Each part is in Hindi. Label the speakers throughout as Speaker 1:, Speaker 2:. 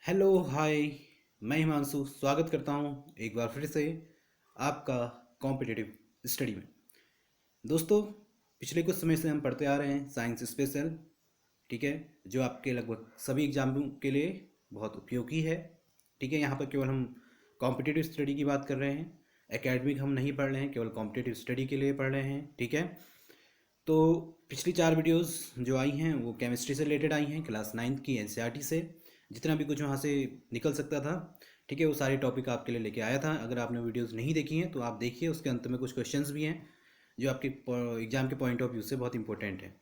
Speaker 1: Hello hi. मैं हिमांशु स्वागत करता हूं एक बार फिर से आपका कॉम्पिटिटिव स्टडी में। दोस्तों, पिछले कुछ समय से हम पढ़ते आ रहे हैं साइंस स्पेशल। ठीक है, जो आपके लगभग सभी एग्जामों के लिए बहुत उपयोगी है। ठीक है, यहाँ पर केवल हम कॉम्पिटिटिव स्टडी की बात कर रहे हैं, एकेडमिक हम नहीं पढ़ रहे हैं, केवल कॉम्पिटिटिव स्टडी के लिए पढ़ रहे हैं। ठीक है, तो पिछली 4 वीडियोस जो आई हैं वो केमिस्ट्री से रिलेटेड आई हैं, क्लास 9th की एनसीईआरटी से। जितना भी कुछ वहाँ से निकल सकता था, ठीक है, वो सारे टॉपिक आपके लिए लेके आया था। अगर आपने वीडियोस नहीं देखी हैं तो आप देखिए, उसके अंत में कुछ क्वेश्चंस भी हैं जो आपके एग्जाम के पॉइंट ऑफ व्यू से बहुत इंपॉर्टेंट है।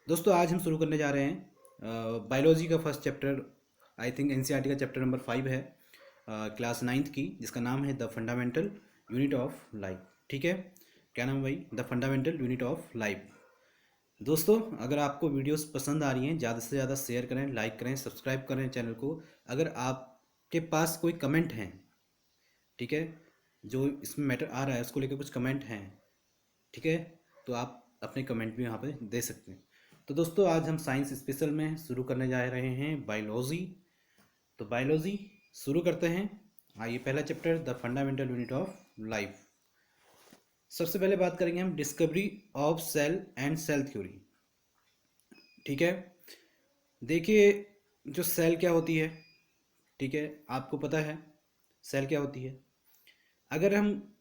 Speaker 1: दोस्तों, आज हम शुरू करने जा रहे हैं बायोलॉजी का first chapter. I think NCERT का चैप्टर नंबर 5 है, क्लास 9th की, जिसका नाम है the fundamental unit of life. ठीक है, क्या नाम है भाई? The fundamental unit of life. दोस्तों, अगर आपको वीडियोस पसंद आ रही हैं, ज़्यादा से ज़्यादा शेयर करें, लाइक करें, सब्सक्राइब करें चैनल को। अगर आपके पास कोई कमेंट हैं, ठीक है, जो इसमें मैटर आ रहा है उसको लेकर कुछ कमेंट हैं, ठीक है, तो आप अपने कमेंट भी यहाँ पे दे सकते हैं। तो दोस्तों, आज हम साइंस स्पेशल में शुरू करने जा रहे हैं बायोलॉजी। तो बायोलॉजी शुरू करते हैं। आइए, पहला chapter the fundamental unit of life. सबसे पहले बात करेंगे हम discovery of cell and cell theory. ठीक है, देखिए, जो सेल क्या होती है, ठीक है, आपको पता है सेल क्या होती है। अगर हम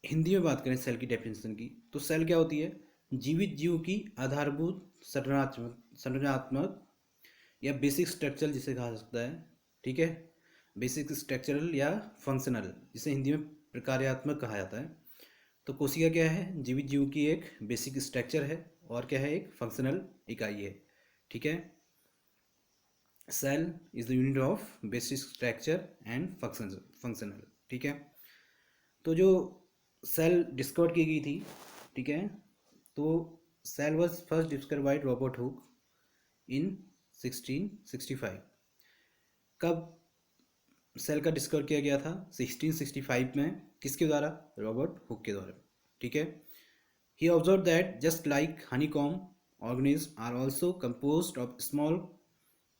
Speaker 1: हिंदी में बात करें सेल की डेफिनेशन की, तो सेल क्या होती है? जीवित जीव की आधारभूत संरचनात्मक या बेसिक स्ट्रक्चरल जिसे कहा जा सकता है। ठीक है, बेसिक स्ट्रक्चरल या फंक्शनल, जिसे हिंदी में प्रकार्यात्मक कहा जाता है। तो कोशिका क्या है? जीवित जीव की एक बेसिक स्ट्रक्चर है, और क्या है? एक फंक्शनल इकाई है। ठीक है, cell is the unit of basic structure and functional. ठीक है, तो जो सेल डिस्कवर की गई थी, ठीक है, तो cell was first discover by Robert Hooke in 1665। कब सेल का डिस्कवर किया गया था? 1665 में। किसके द्वारा? रॉबर्ट हुक के द्वारा। ठीक है, he observe that just like honeycomb organisms are also composed of small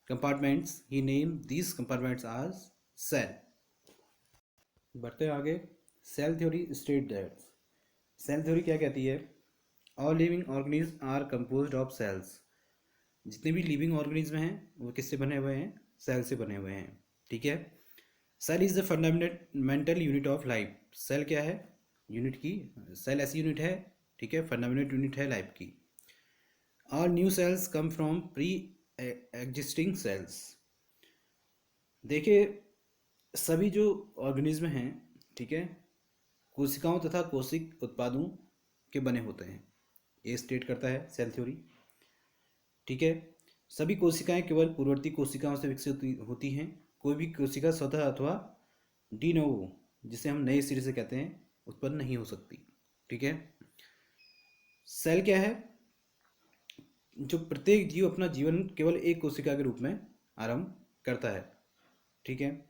Speaker 1: compartments. He named these compartments as cell. बढ़ते आगे। Cell theory state that, cell theory क्या कहती है? All living organism are composed of cells. जितने भी लिविंग ऑर्गेनिज्म हैं वो किससे बने हुए हैं? सेल से बने हुए हैं। ठीक है, cell is the fundamental unit of life. Cell क्या है? यूनिट की, सेल ऐसी यूनिट है, ठीक है, फंडामेंटल यूनिट है लाइफ की। All new cells come from pre-existing cells. देखिए, सभी जो ऑर्गेनिज्म हैं, ठीक है, कोशिकाओं तथा कोशिक उत्पादों के बने होते हैं, ये स्टेट करता है सेल थ्योरी। ठीक है, सभी कोशिकाएं केवल पूर्ववर्ती कोशिकाओं से विकसित होती हैं। कोई भी कोशिका स्वतः अथवा डी नोवो, जिसे हम नए सिरे से कहते हैं, उत्पन्न नहीं हो सकती। ठीक है, सेल क्या है? जो प्रत्येक जीव अपना जीवन केवल एक कोशिका के रूप में आरंभ करता है। ठीक है,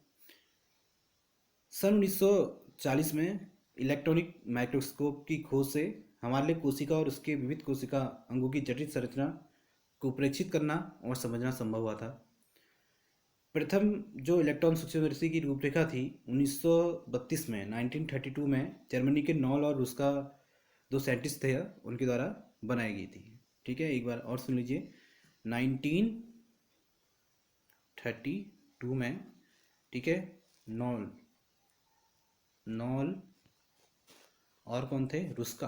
Speaker 1: सन 1940 में इलेक्ट्रॉनिक माइक्रोस्कोप की खोज से हमारे लिए कोशिका और उसके विविध कोशिका अंगों की जटिल संरचना को प्रेक्षित करना और समझना संभव हुआ था। प्रथम जो इलेक्ट्रॉन सूक्ष्मदर्शी की रूपरेखा थी 1932 में, 1932 में जर्मनी के नॉल और रूस का दो साइंटिस्ट थे, उनके द्वारा बनाई गई थी। ठीक है, एक बार और सुन लीजिए। 1932 में, ठीक है, नॉल नॉल और कौन थे? रुस्का।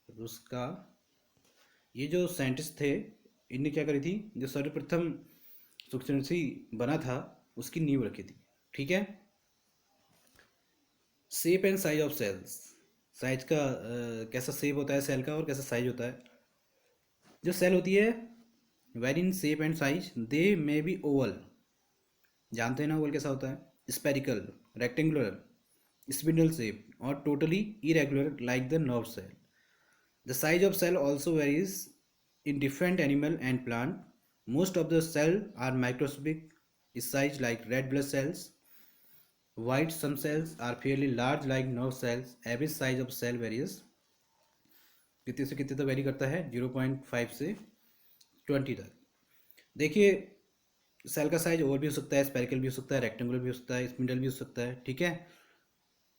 Speaker 1: रुस्का, ये जो साइंटिस्ट थे, इनने क्या करी थी? जो सर्वप्रथम सूक्ष्मदर्शी बना था उसकी नींव रखी थी। ठीक है, shape and size of cells. Size का कैसा शेप होता है सेल का और कैसा साइज होता है? जो सेल होती है, vary in shape and size they may be oval. जानते हैं ना ओवल कैसा होता है? स्पेरिकल, रेक्टेंगुलर, स्पिंडल शेप और totally irregular like the nerve cell. The size of cell also varies in different animal and plant. Most of the cell are microscopic size like red blood cells. White some cells are fairly large like nerve cells. Average size of cell varies कितने से कितने तक वेरी करता है? 0.5 से 20 तक। देखिए, सेल का साइज और भी हो सकता है, स्पेरिकल भी हो सकता है, रेक्टेंगुलर भी हो सकता है, स्पिंडल भी हो सकता है, ठीक है।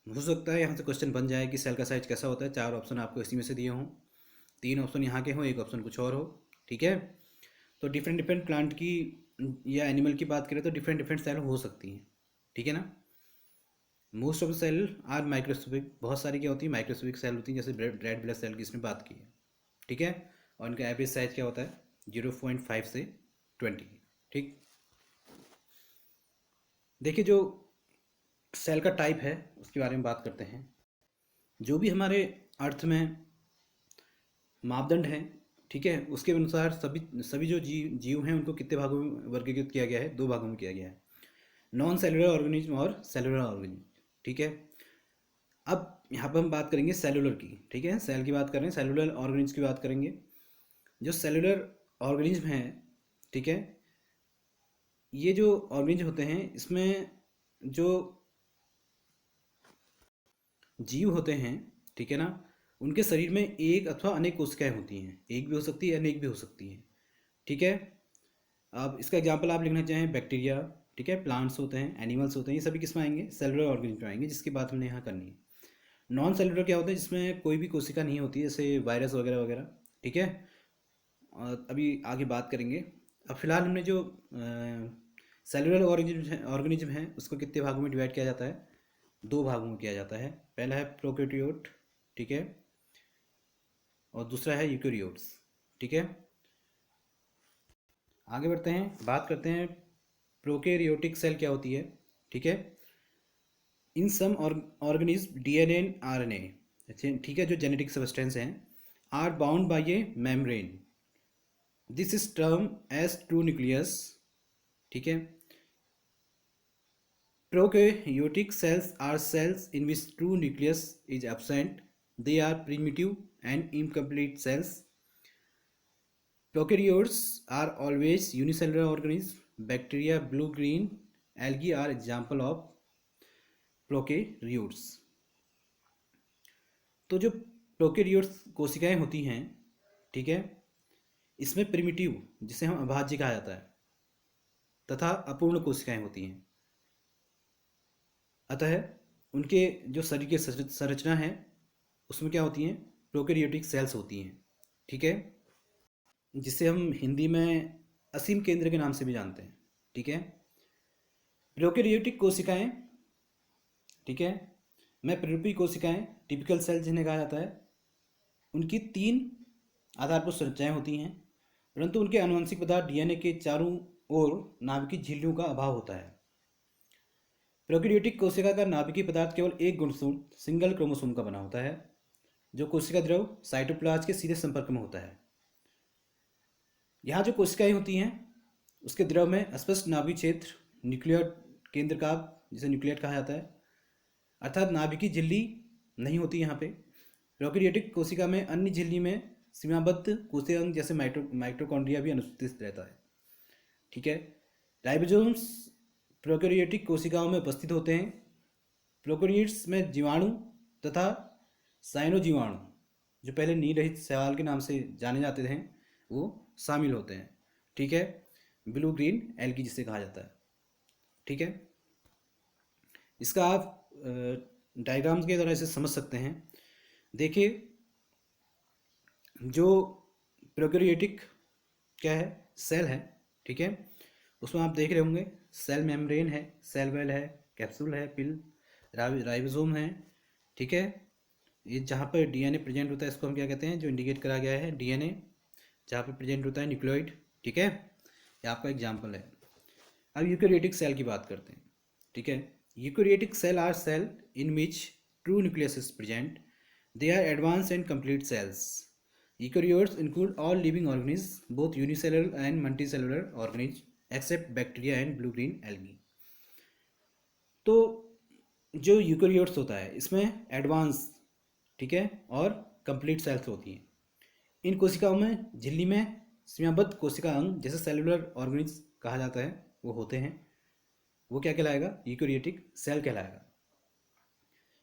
Speaker 1: हो सकता है यहाँ से क्वेश्चन बन जाए कि सेल का साइज कैसा होता है। 4 ऑप्शन आपको इसी में से दिए हों, 3 ऑप्शन यहाँ के हों, एक ऑप्शन कुछ और हो, ठीक है। तो डिफरेंट डिफरेंट प्लांट की या एनिमल की बात करें तो डिफरेंट डिफरेंट सेल हो सकती हैं, ठीक है ना। Most of the cell are microscopic, बहुत सारी क्या होती है, माइक्रोस्कोपिक सेल होती हैं, जैसे रेड ब्लड सेल की इसमें बात की है, ठीक है। और इनका एवरेज साइज क्या होता है, 0.5 से 20, ठीक। देखिए जो सेल का टाइप है उसके बारे में बात करते हैं। जो भी हमारे अर्थ में मापदंड हैं, ठीक है, उसके अनुसार सभी सभी जो जीव हैं उनको कितने भागों में वर्गीकृत किया गया है, 2 भागों में किया गया है, नॉन सेलुलर ऑर्गेनिज्म और सेलुलर ऑर्गेनिज्म, ठीक है। अब यहाँ पर हम बात करेंगे सेलुलर की, ठीक है, सेल की बात कर रहे हैं, सेलुलर ऑर्गेनिज्म की बात करेंगे। जो सेलुलर ऑर्गेनिज्म हैं, ठीक है, ये जो ऑर्गेनिज्म होते हैं इसमें जो जीव होते हैं, ठीक है ना, उनके शरीर में एक अथवा अनेक कोशिकाएं होती हैं, एक भी हो सकती है, अनेक भी हो सकती हैं, ठीक है। अब इसका एग्जांपल आप लिखना चाहें, बैक्टीरिया, ठीक है, प्लांट्स होते हैं, एनिमल्स होते हैं, ये सभी किस में आएंगे, सेलुलर ऑर्गेनिज्म में आएंगे, जिसकी बात हमने यहाँ करनी है। नॉन सेलुलर क्या होता है, जिसमें कोई भी कोशिका नहीं होती, जैसे वायरस वगैरह वगैरह, ठीक है। और अभी आगे बात करेंगे। अब फिलहाल हमने जो सेलुलर ऑर्गेनिज्म है उसको कितने भागों में डिवाइड किया जाता है, 2 भागों में किया जाता है। पहला है प्रोकैरियोट, ठीक है, और दूसरा है यूकेरियोट्स, ठीक है। आगे बढ़ते हैं, बात करते हैं प्रोकैरियोटिक सेल क्या होती है, ठीक है। In some organism DNA and RNA, ठीक है, जो जेनेटिक सब्सटेंस हैं, are bound by a membrane, this is term as true nucleus, ठीक है। Prokaryotic cells are cells in which true nucleus is absent. They are primitive and incomplete cells. Prokaryotes are always unicellular organisms. Bacteria, blue-green algae are example of prokaryotes. तो जो प्रोकैरियोट्स कोशिकाएं होती हैं, ठीक है, इसमें प्रिमिटिव, जिसे हम अभाज्य कहा जाता है, तथा अपूर्ण कोशिकाएं होती हैं। अतः उनके जो शरीर की संरचना है उसमें क्या होती हैं, प्रोकैरियोटिक सेल्स होती हैं, ठीक है, जिसे हम हिंदी में असीम केंद्र के नाम से भी जानते हैं, ठीक है। प्रोकैरियोटिक कोशिकाएं, ठीक है, में प्रतिरूपी कोशिकाएं, टिपिकल सेल जिन्हें कहा जाता है, उनकी 3 आधारभूत संरचनाएं होती हैं, परंतु उनके आनुवंशिक पदार्थ डीएनए के चारों ओर नाभिकीय झिल्लियों का अभाव होता है। प्रोकैरियोटिक कोशिका का नाभिकीय पदार्थ केवल एक गुणसूत्र सिंगल क्रोमोसोम का बना होता है, जो कोशिका द्रव साइटोप्लाज्म के सीधे संपर्क में होता है। यहाँ जो कोशिकाएं होती हैं उसके द्रव में स्पष्ट नाभिक क्षेत्र, न्यूक्लियर केंद्र का, जिसे न्यूक्लियट कहा जाता है, अर्थात नाभिकीय झिल्ली नहीं होती यहाँ पे। प्रोकैरियोटिक कोशिका में अन्य झिल्ली में सीमाबद्ध कोशिका अंग जैसे माइटोकॉन्ड्रिया भी अनुपस्थित रहता है, ठीक है। राइबोसोम्स प्रोकैरियोटिक कोशिकाओं में उपस्थित होते हैं। प्रोकैरियोट्स में जीवाणु तथा साइनोजीवाणु, जो पहले नील रहित शैवाल के नाम से जाने जाते थे, वो शामिल होते हैं, ठीक है। ब्लू ग्रीन एल्गी जिसे कहा जाता है, ठीक है। इसका आप डायग्राम्स के द्वारा इसे समझ सकते हैं। देखिए जो प्रोकैरियोटिक क्या है, सेल है, ठीक है, उसमें आप देख रहे होंगे सेल मेम्ब्रेन है, सेल वेल है, कैप्सूल है, पिल, राइबोसोम है, ठीक है। ये जहाँ पर डीएनए प्रेजेंट होता है इसको हम क्या कहते हैं, जो इंडिकेट करा गया है डीएनए, जहाँ पर प्रेजेंट होता है न्यूक्लियोइड, ठीक है, ये आपका एग्जाम्पल है। अब यूकेरियोटिक सेल की बात करते हैं, ठीक है। Eukaryotic cell are cell in which true nucleus is present, they are advance and complete cells. Eukaryotes include all living organism, both unicellular and multicellular organism except bacteria and blue green algae. तो जो यूकेरियोट्स होता है इसमें एडवांस, ठीक है, और कंप्लीट सेल्स होती हैं। इन कोशिकाओं में झिल्ली में सीमाबद्ध कोशिका अंग जैसे सेलुलर ऑर्गेनिज्म कहा जाता है वो होते हैं, वो क्या कहलाएगा, यूकेरियोटिक सेल कहलाएगा।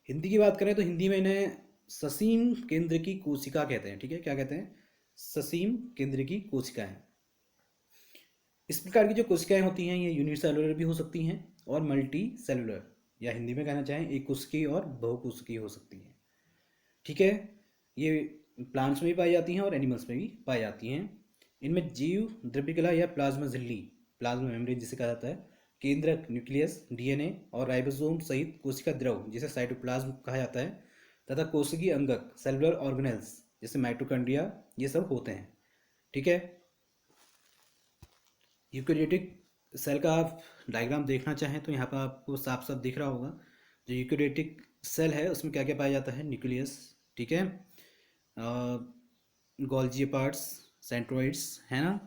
Speaker 1: हिंदी की बात करें तो हिंदी में इन्हें ससीम केंद्र की कोशिका कहते हैं, ठीक है, क्या कहते हैं, ससीम केंद्र की कोशिका है। इस प्रकार की जो कोशिकाएं होती हैं ये यूनिसेलुलर भी हो सकती हैं और मल्टी सेलुलर, या हिंदी में कहना चाहें एक कोशिकीय और बहुकोशिकीय हो सकती हैं। ठीक है, ये प्लांट्स में भी पाई जाती हैं और एनिमल्स में भी पाई जाती हैं। इनमें जीव द्रव्यकला या प्लाज्मा झिल्ली, प्लाज्मा मेम्ब्रेन जिसे कहा जाता है, केंद्रक न्यूक्लियस, डीएनए और राइबोसोम सहित कोशिका द्रव जिसे साइटोप्लाज्म कहा जाता है, तथा कोशिकीय अंगक सेलुलर ऑर्गेनेल्स जैसे माइटोकॉन्ड्रिया, ये सब होते हैं। ठीक है, यूकेरियोटिक सेल का आप डायग्राम देखना चाहें तो यहाँ पर आपको साफ साफ दिख रहा होगा। जो यूकेरियोटिक सेल है उसमें क्या क्या पाया जाता है, न्यूक्लियस, ठीक है, गोल्जी पार्ट्स, सेंट्रोइड्स, है ना,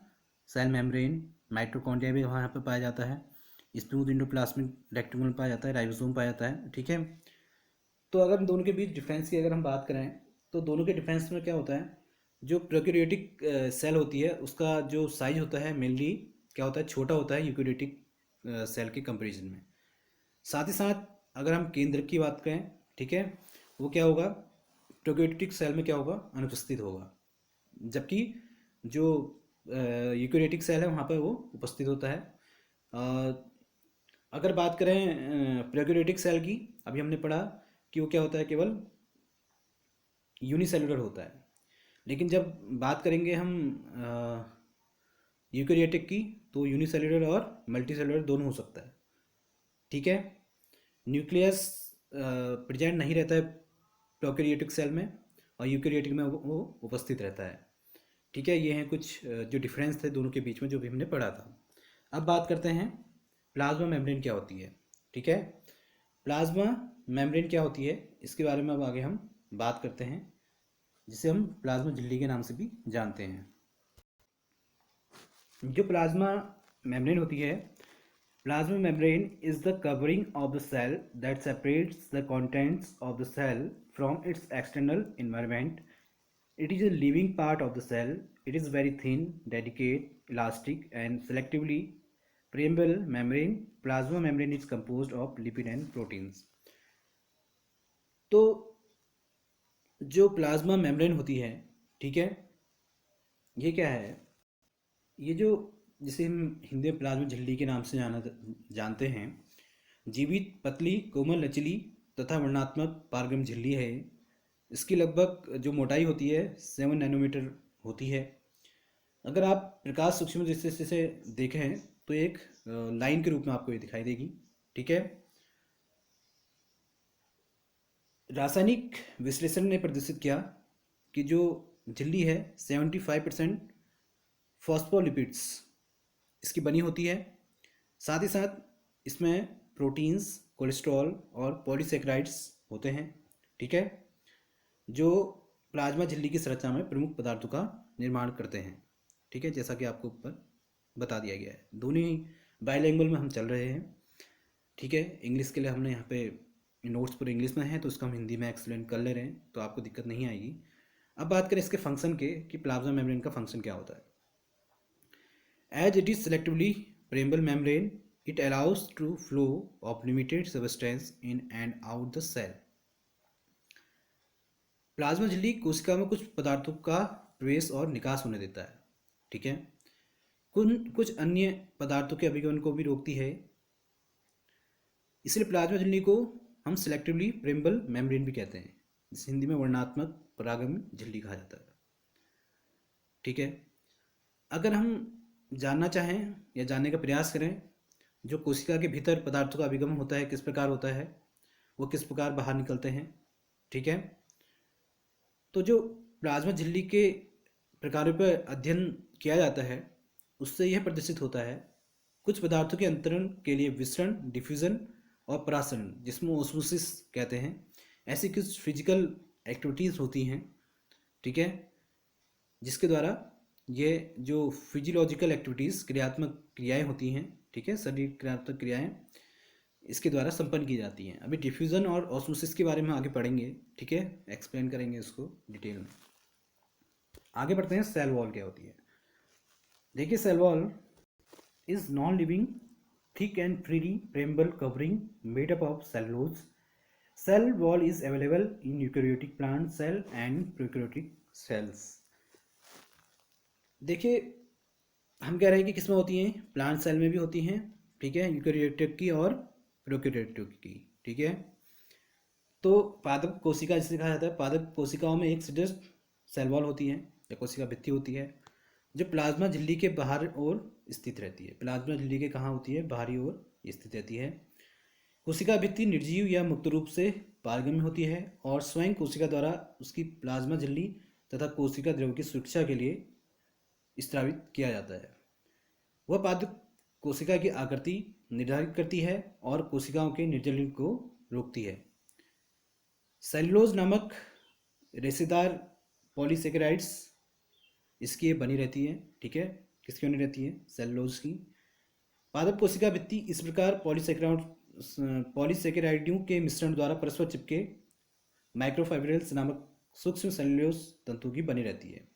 Speaker 1: सेल मेम्ब्रेन, माइटोकॉन्ड्रिया भी वहाँ पर पाया जाता है, स्मूथ इंडोप्लाज्मिक रेक्टेंगल पाया जाता है, राइबोसोम पाया जाता है। ठीक है, तो अगर दोनों के बीच डिफरेंस की अगर हम बात करें तो दोनों के डिफरेंस में क्या होता है, जो प्रोकैरियोटिक सेल होती है उसका जो साइज होता है मेनली क्या होता है, छोटा होता है यूकेरियोटिक सेल के कंपेरिजन में। साथ ही साथ अगर हम केंद्र की बात करें, ठीक है, वो क्या होगा, प्रोकैरियोटिक सेल में क्या होगा, अनुपस्थित होगा, जबकि जो यूकेरियोटिक सेल है वहाँ पर वो उपस्थित होता है। अगर बात करें प्रोकैरियोटिक सेल की, अभी हमने पढ़ा कि वो क्या होता है, केवल यूनिसेलुलर होता है। लेकिन जब बात करेंगे हम यूकेरियोटिक की, तो यूनिसेलुलर और मल्टीसेलुलर दोनों हो सकता है। ठीक है, न्यूक्लियस प्रेजेंट नहीं रहता है प्रोकैरियोटिक सेल में और यूकेरियोटिक में वो उपस्थित रहता है। ठीक है, ये हैं कुछ जो डिफरेंस थे दोनों के बीच में जो भी हमने पढ़ा था। अब बात करते हैं प्लाज्मा मेम्ब्रेन क्या होती है। ठीक है, प्लाज्मा मेम्ब्रेन क्या होती है इसके बारे में अब आगे हम बात करते हैं, जिसे हम प्लाज्मा झिल्ली के नाम से भी जानते हैं। जो प्लाज्मा मेम्ब्रेन होती है, plasma membrane is the covering of the cell that separates the contents of the cell from its external environment. It is a living part of the cell. It is very thin, delicate, elastic, and selectively permeable membrane. Plasma membrane is composed of lipid and proteins. तो जो प्लाज्मा मेम्ब्रेन होती है, ठीक है, ये क्या है, ये जो जिसे हम हिंदी में प्लाज्मा झिल्ली के नाम से जानते हैं, जीवित पतली कोमल लचीली तथा वर्णात्मक पारगम झिल्ली है। इसकी लगभग जो मोटाई होती है 7 नैनोमीटर होती है। अगर आप प्रकाश सूक्ष्म दृष्टि से देखें तो एक लाइन के रूप में आपको ये दिखाई देगी। ठीक है, रासायनिक विश्लेषण ने प्रदर्शित किया कि जो झिल्ली है 75% फॉस्फोलिपिड्स इसकी बनी होती है। साथ ही साथ इसमें प्रोटीन्स, कोलेस्ट्रॉल और पॉलीसेकेराइड्स होते हैं। ठीक है, जो प्लाज्मा झिल्ली की संरचना में प्रमुख पदार्थों का निर्माण करते हैं। ठीक है, जैसा कि आपको ऊपर बता दिया गया है। दोनों ही बाइलैंग्वेज में हम चल रहे हैं। ठीक है, इंग्लिश के लिए हमने यहाँ पे नोट्स पूरे इंग्लिश में हैं तो इसको हम हिंदी में एक्सप्लेन कर ले रहे हैं, तो आपको दिक्कत नहीं आएगी। अब बात करें इसके फंक्शन के कि प्लाज्मा मेम्ब्रेन का फंक्शन क्या होता है। As it is selectively permeable membrane, it allows true flow of limited substance in and out the cell. Plasma झिल्ली कोशिका में कुछ पदार्थों का प्रवेश और निकास होने देता है। ठीक है, कुछ अन्य पदार्थों के अभिगमन को भी रोकती है। इसलिए प्लाज्मा झिल्ली को हम सेलेक्टिवली परमेबल मेम्ब्रेन भी कहते हैं, जिसे हिंदी में वर्णात्मक परागम झिल्ली कहा जाता है। ठीक है, अगर हम जानना चाहें या जानने का प्रयास करें जो कोशिका के भीतर पदार्थों का अभिगम होता है किस प्रकार होता है, वो किस प्रकार बाहर निकलते हैं। ठीक है, तो जो प्लाज्मा झिल्ली के प्रकारों पर अध्ययन किया जाता है उससे यह प्रदर्शित होता है कुछ पदार्थों के अंतरण के लिए विसरण, डिफ्यूजन और परासरण, जिसमें ऑस्मोसिस कहते हैं, ऐसी कुछ फिजिकल एक्टिविटीज़ होती हैं। ठीक है, जिसके द्वारा ये जो फिजियोलॉजिकल एक्टिविटीज़ क्रियात्मक क्रियाएं होती हैं, ठीक है, शरीर क्रियात्मक क्रियाएं इसके द्वारा संपन्न की जाती हैं। अभी डिफ्यूज़न और ऑस्मोसिस के बारे में आगे पढ़ेंगे। ठीक है, एक्सप्लेन करेंगे इसको डिटेल में। आगे बढ़ते हैं, सेल वॉल क्या होती है। देखिए, cell wall is non living thick and freely permeable covering made up of cellulose. Cell wall is available in eukaryotic plant cell and prokaryotic cells. देखिए, हम कह रहे हैं कि किस में होती हैं, प्लांट सेल में भी होती हैं, ठीक है, यूकेरियोटिक की और प्रोकैरियोटिक की, ठीक है। तो पादप कोशिका जिसे कहा जाता है, पादप कोशिकाओं में एक सदस्य सेल वॉल होती है या कोशिका भित्ति होती है, जो प्लाज्मा झिल्ली के बाहर ओर स्थित रहती है। प्लाज्मा झिल्ली के कहाँ होती है, बाहरी ओर स्थित रहती है। कोशिका भित्ति निर्जीव या मुक्त रूप से पारगम्य होती है और स्वयं कोशिका द्वारा उसकी प्लाज्मा झिल्ली तथा कोशिका द्रव की सुरक्षा के लिए स्त्रावित किया जाता है। वह पादप कोशिका की आकृति निर्धारित करती है और कोशिकाओं के निर्जलीकरण को रोकती है। सेल्यूलोज नामक रेशेदार पॉलीसेकेराइड्स इसकी बनी रहती है, ठीक है। किसकी बनी रहती है, सेल्यूलोज की। पादप कोशिका भित्ति इस प्रकार पॉलीसेकेराइडों के मिश्रण द्वारा परस्पर चिपके माइक्रोफाइब्रिल्स नामक सूक्ष्म सेल्यूलोज तंतु की बनी रहती है,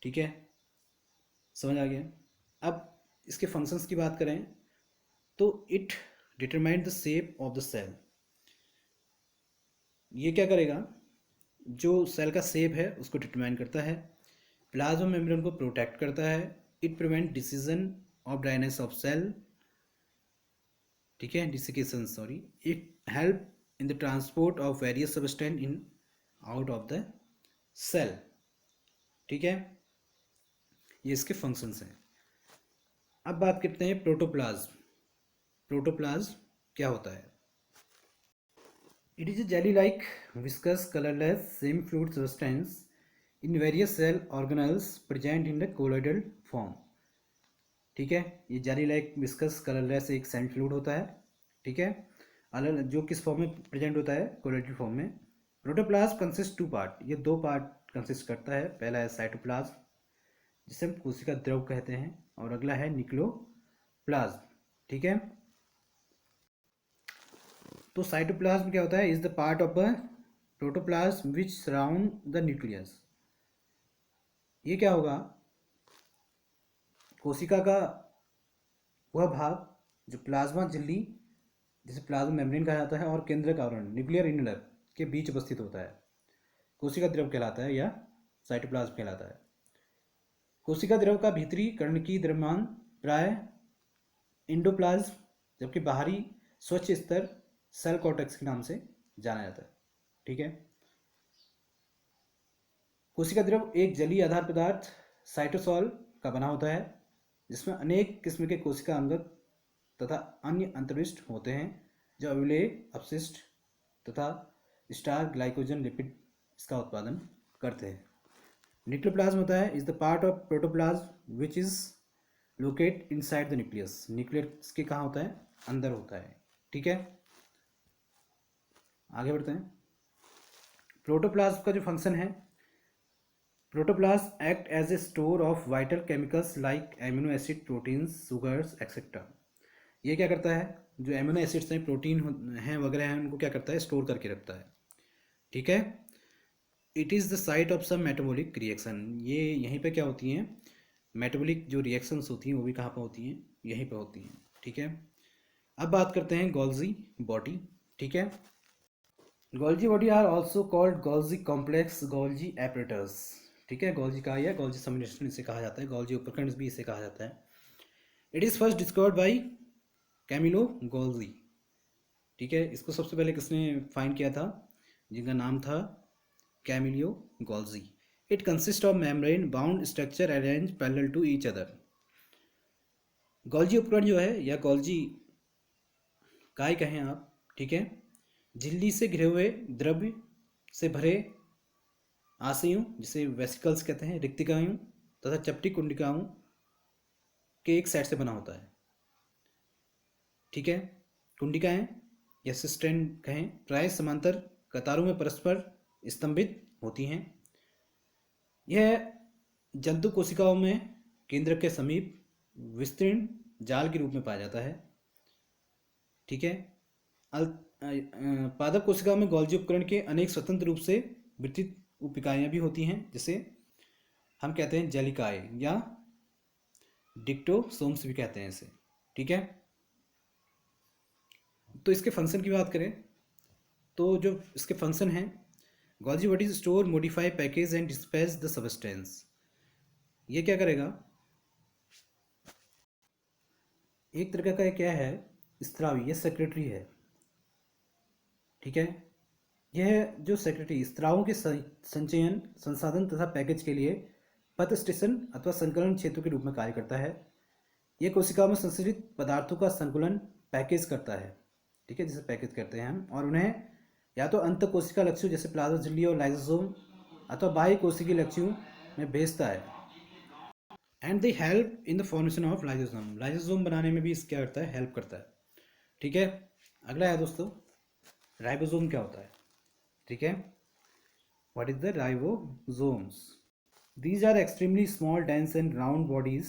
Speaker 1: ठीक है। समझ आ गया। अब इसके फंक्शंस की बात करें तो it determine the shape of the cell. ये क्या करेगा, जो सेल का शेप है उसको डिटरमाइन करता है। प्लाज्मा मेम्ब्रेन को प्रोटेक्ट करता है। It prevent decision of dryness of cell, ठीक है, desiccation sorry. It help in the transport of various substance in out of the cell, ठीक है। ये इसके फंक्शंस हैं। अब बात करते हैं प्रोटोप्लाज्म। प्रोटोप्लाज्म क्या होता है। It is a jelly like viscous colourless semi fluid substance in various cell organelles present in the colloidal form, ठीक है। ये जेली लाइक विस्कस कलरलेस एक सेमी फ्लूइड होता है, ठीक है, अलग जो किस फॉर्म में प्रेजेंट होता है, कोलोइडल फॉर्म में। प्रोटोप्लाज्म कंसिस्ट टू पार्ट, ये दो पार्ट कंसिस्ट करता है। पहला है साइटोप्लाज्म जिसे हम कोशिका द्रव कहते हैं, और अगला है न्यूक्लियोप्लाज्म, ठीक है। तो साइटोप्लाज्म क्या होता है, is the part of the protoplasm which surround the nucleus. ये क्या होगा, कोशिका का वह भाग जो प्लाज्मा झिल्ली जिसे प्लाज्मा मेम्ब्रेन कहा जाता है और केंद्रक आवरण न्यूक्लियर इनलर के बीच उपस्थित होता है, कोशिका द्रव कहलाता है या साइटोप्लाज्म कहलाता है। कोशिका द्रव का भीतरी कर्ण की द्रव्यमान प्राय एंडोप्लाज्म, जबकि बाहरी स्वच्छ स्तर सेल कॉर्टेक्स के नाम से जाना जाता है, ठीक है। कोशिका द्रव एक जलीय आधार पदार्थ साइटोसॉल का बना होता है, जिसमें अनेक किस्म के कोशिका अंगक तथा अन्य अंतर्विष्ट होते हैं, जो अविलेय अपशिष्ट तथा स्टार ग्लाइकोजन लिपिड इसका उत्पादन करते हैं। न्यूक्लियोप्लाज्म होता है is the part of protoplasm which is locate inside the nucleus. Nucleus के कहाँ होता है, अंदर होता है, ठीक है। आगे बढ़ते हैं। प्रोटोप्लाज्म का जो फंक्शन है, protoplasm act as a store of vital chemicals like amino acid, proteins, sugars etcetera. ये क्या करता है, जो एमिनो एसिड्स हैं, प्रोटीन हैं वगैरह हैं, उनको क्या करता है, स्टोर करके रखता है, ठीक है। It is the site of some metabolic reaction. ये यहीं पे क्या होती हैं, मेटाबॉलिक जो रिएक्शंस होती हैं वो भी कहाँ पर होती हैं, यहीं पर होती हैं, ठीक है। अब बात करते हैं गोल्जी बॉडी, ठीक है। Golgi body are also called Golgi complex, Golgi apparatus, ठीक है। गोल्जी कहा या गोल्जी सम्मिश्रण इसे कहा जाता है, गोल्जी उपखंड भी इसे कहा जाता है। It is first discovered by Camillo Golgi, ठीक है। इसको सबसे पहले किसने फाइंड किया था, जिनका नाम था Camillo Golgi. It consist of membrane bound structure arrange parallel to each other. Golgi उपकरण जो है या गोल्जी काय कहें आप, ठीक है, झिल्ली से घिरे हुए द्रव्य से भरे आशयों जिसे वेसिकल्स कहते हैं, रिक्तिकाओं तथा चपटी कुंडिकाओं के एक सेट से बना होता है, ठीक है। कुंडिकाएं या सिस्टेन कहें प्राय समांतर कतारों में परस्पर स्तंभित होती हैं। यह जंतु कोशिकाओं में केंद्र के समीप विस्तीर्ण जाल के रूप में पाया जाता है, ठीक है। पादप कोशिकाओं में गोल्जी उपकरण के अनेक स्वतंत्र रूप से वितरित उप इकाइयाँ भी होती हैं, जिसे हम कहते हैं जेलिकाए या डिक्टोसोम्स भी कहते हैं इसे, ठीक है। तो इसके फंक्शन की बात करें तो जो इसके फंक्शन हैं, Golgi body store, modify, package and dispatch the substance. ये क्या करेगा, एक तरह का क्या है, स्त्रावी, ये सेक्रेटरी है, ठीक है। यह जो सेक्रेटरी स्त्रावों के संचयन, संसाधन तथा पैकेज के लिए पथ स्टेशन अथवा संकलन क्षेत्र के रूप में कार्य करता है। यह कोशिकाओं में संश्लेषित पदार्थों का संकुलन पैकेज करता है, ठीक है, जिसे पैकेज करते हैं हम, और उन्हें या तो अंत कोशिका लक्ष्यों जैसे प्लाज्मा झिल्ली और लाइसोसोम अथवा बाह्य कोशिकीय लक्ष्यों में भेजता है। And they help in the formation of lysosome, lysosome बनाने में भी इस क्या करता है, हेल्प करता है, ठीक है। अगला है दोस्तों, राइबोसोम क्या होता है, ठीक है। What is the ribosomes? These are extremely small, dense and round bodies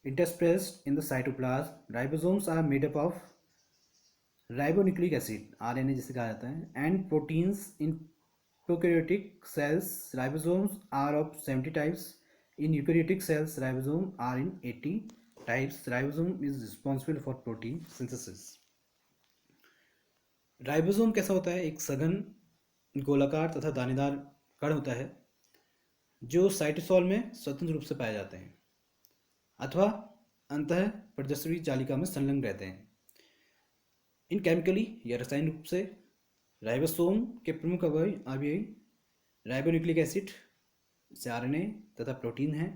Speaker 1: interspersed in the cytoplasm. Ribosomes are made up of ribonucleic acid, RNA जिसे कहा जाता है, and proteins in prokaryotic cells. Ribosomes are of 70 types. In eukaryotic cells, ribosomes are in 80 types. Ribosome is responsible for protein synthesis. Ribosome कैसा होता है? एक सघन, गोलाकार तथा दानेदार कण होता है जो साइटोसोल में स्वतंत्र रूप से पाए जाते हैं अथवा अंतः प्रजस्वी जालिका में संलग्न रहते हैं। इन केमिकली या रासायनिक रूप से राइबोसोम के प्रमुख अवयवी राइबोन्यूक्लिक एसिड से आरएनए तथा प्रोटीन है।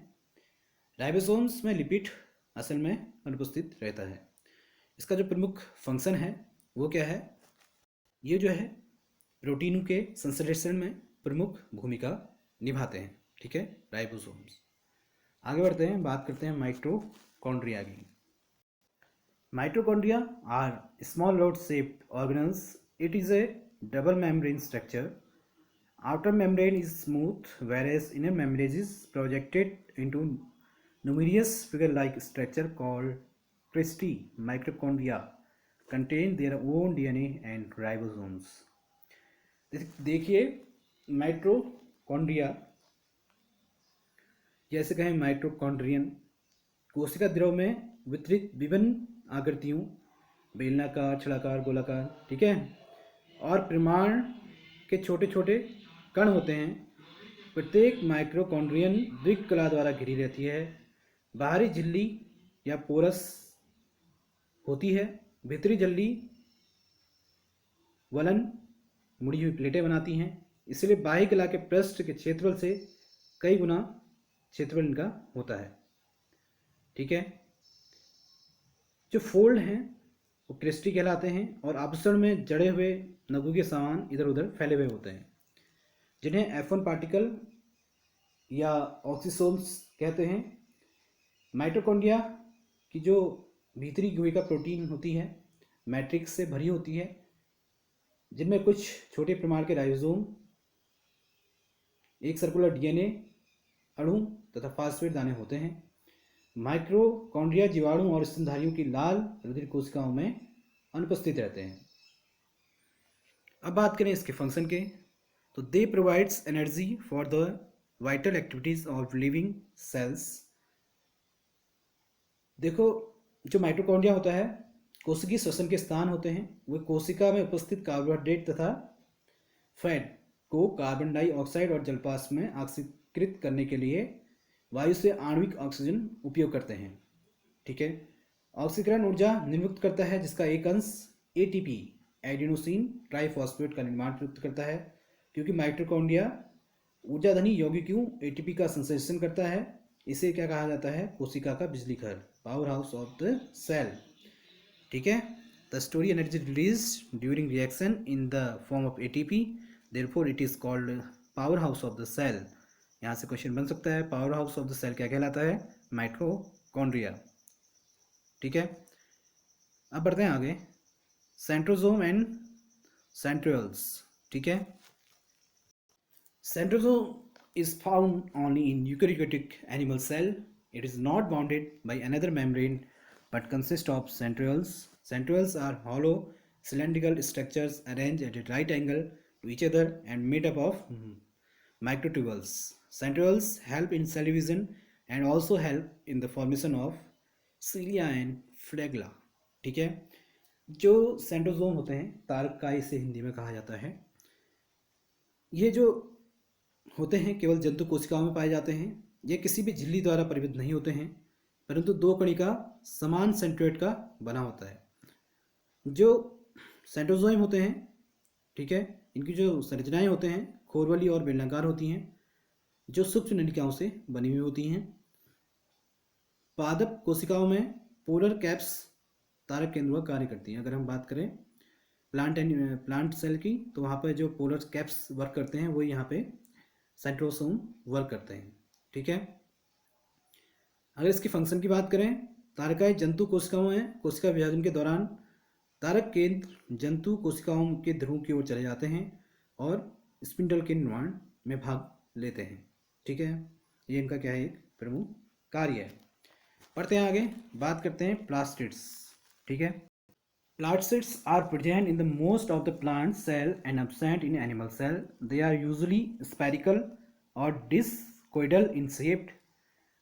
Speaker 1: राइबोसोम्स में लिपिड असल में अनुपस्थित रहता है। इसका जो प्रमुख फंक्शन है वो क्या है? ये जो है प्रोटीनों के संश्लेषण में प्रमुख भूमिका निभाते हैं, ठीक है, राइबोसोम्स। आगे बढ़ते हैं, बात करते हैं माइटोकॉन्ड्रिया की। Mitochondria are small rod shaped organelles. It is a double membrane structure. Outer membrane is smooth, whereas inner membrane is projected into numerous figure-like structure called cristae. Mitochondria contain their own DNA and ribosomes. देखिए, माइटोकॉन्ड्रिया जैसे कहें माइटोकॉन्ड्रियन कोशिका द्रव में वितरित विभिन्न आकृतियों, बेलनाकार, छलाकार, गोलाकार, ठीक है, और परिमाण के छोटे छोटे कण होते हैं। प्रत्येक माइटोकॉन्ड्रियन द्विक कला द्वारा घिरी रहती है। बाहरी झिल्ली या पोरस होती है। भीतरी झिल्ली वलन मुड़ी हुई प्लेटें बनाती हैं। इसलिए बाह्य कला के पृष्ठ के क्षेत्रफल से कई गुना क्षेत्रफल इनका होता है, ठीक है। जो फोल्ड हैं वो क्रिस्टी कहलाते हैं और आभूषण में जड़े हुए नगु के समान इधर उधर फैले हुए होते हैं, जिन्हें F1 पार्टिकल या ऑक्सीसोम्स कहते हैं। माइटोकॉन्ड्रिया की जो भीतरी गुहिका प्रोटीन होती है मैट्रिक्स से भरी होती है, जिनमें कुछ छोटे प्रमाण के राइबोसोम, एक सर्कुलर डीएनए अणु तथा फास्फेट दाने होते हैं। माइटोकॉन्ड्रिया जीवाणु और स्तनधारियों की लाल रुधिर कोशिकाओं में अनुपस्थित रहते हैं। अब बात करें इसके फंक्शन के, तो they provides energy for the vital activities of living cells. देखो, जो माइटोकॉन्ड्रिया होता है कोशिकीय श्वसन के स्थान होते हैं। वे कोशिका में उपस्थित कार्बोहाइड्रेट तथा फैट को कार्बन डाइऑक्साइड और जलवाष्प में ऑक्सीकृत करने के लिए वायु से आणविक ऑक्सीजन उपयोग करते हैं, ठीक है। ऑक्सीकरण ऊर्जा निर्मुक्त करता है, जिसका एक अंश एटीपी एडिनोसिन ट्राइफॉस्फेट का निर्माण प्रयुक्त करता है। क्योंकि माइटोकॉन्ड्रिया ऊर्जाधनी यौगिकों एटीपी का संश्लेषण करता है, इसे क्या कहा जाता है? कोशिका का बिजली घर, power house of the cell, ठीक है। The stored energy release during reaction in the form of ATP, therefore it is called power house of the cell. यहाँ से क्वेश्चन बन सकता है, power house of the cell क्या कहलाता है? माइटोकॉन्ड्रिया, ठीक है। अब बढ़ते हैं आगे, सेंट्रोसोम एंड सेंट्रियोल्स, ठीक है। Centrosome is found only in eukaryotic animal cell. It is not bounded by another membrane but consists of centrioles. Centrioles are hollow cylindrical structures arranged at a right angle to each other and made up of microtubules. Centrioles help in cell division and also help in the formation of cilia and flagella, ठीक है। जो सेंट्रोसोम होते हैं, तारकाई से हिंदी में कहा जाता है, ये जो होते हैं केवल जंतु कोशिकाओं में पाए जाते हैं। ये किसी भी झिल्ली द्वारा परिबद्ध नहीं होते हैं, परंतु दो कणिका समान सेंट्रोइड का बना होता है। जो सेंट्रोजोइम होते हैं, ठीक है, इनकी जो संरचनाएं होते हैं खोरवली और बेलनाकार होती हैं, जो सूक्ष्म नलिकाओं से बनी हुई होती हैं। पादप कोशिकाओं में पोलर कैप्स तारक केंद्रों का कार्य करती हैं। अगर हम बात करें प्लांट सेल की, तो वहाँ पर जो पोलर कैप्स वर्क करते हैं वो यहाँ पे सेंट्रोसोम वर्क करते हैं, ठीक है। अगर इसकी फंक्शन की बात करें, तारकाई जंतु कोशिकाओं में कोशिका विभाजन के दौरान तारक केंद्र जंतु कोशिकाओं के ध्रुव की ओर चले जाते हैं और स्पिंडल के निर्माण में भाग लेते हैं, ठीक है। ये इनका क्या है, एक प्रमुख कार्य है। पढ़ते हैं आगे, बात करते हैं प्लास्टिड्स, ठीक है। Plastids are present in the most of the plant cell and absent in animal cell. They are usually spherical or discoidal in shape.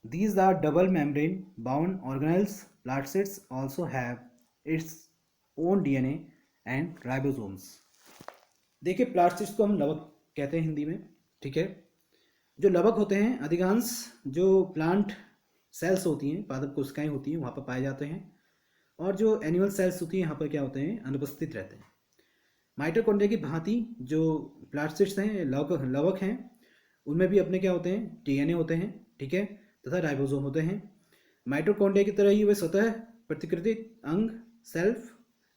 Speaker 1: These are double membrane bound organelles. Plastids also have its own DNA and ribosomes. देखिए, प्लास्टिड्स को हम लवक कहते हैं हिंदी में, ठीक है। जो लवक होते हैं अधिकांश जो प्लांट सेल्स होती हैं, पादप कोशिकाएं होती हैं, वहाँ पर पाए जाते हैं। और जो एनिमल सेल्स होती हैं यहाँ पर क्या होते हैं, अनुपस्थित रहते हैं। माइटोकॉन्ड्रिया की भांति जो प्लास्टिड्स हैं, लवक हैं, उनमें भी अपने क्या होते हैं, डीएनए होते हैं, ठीक है, तथा राइबोसोम होते हैं। माइटोकॉन्ड्रिया की तरह ही वे स्वतः प्रतिकृति अंग सेल्फ